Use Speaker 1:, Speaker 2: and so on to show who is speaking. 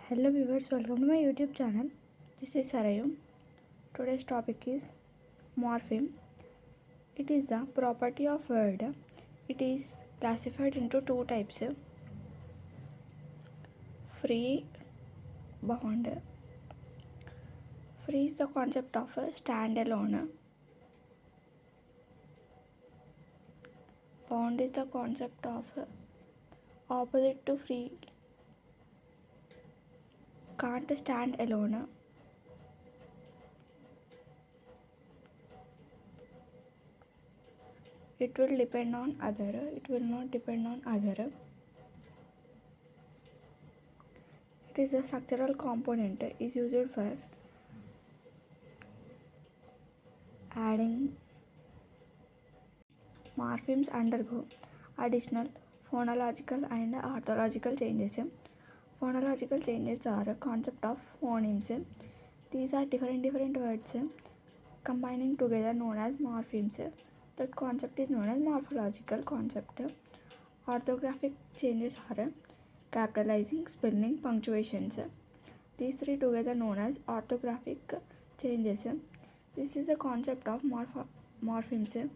Speaker 1: Hello viewers, welcome to my YouTube channel. This is Sarayum. Today's topic is morpheme. It is a property of word. It is classified into two types: free, bound. Free is the concept of standalone. Bound is the concept of opposite to free. Can't stand alone. It will depend on other. It will not depend on other. It is a structural component. Is used for adding. Morphemes undergo additional phonological and orthological changes. Phonological changes are a concept of phonemes. These are different words combining together known as morphemes. That concept is known as morphological concept. Orthographic changes are capitalizing, spelling, punctuations. These three together known as orthographic changes. This is a concept of morphemes.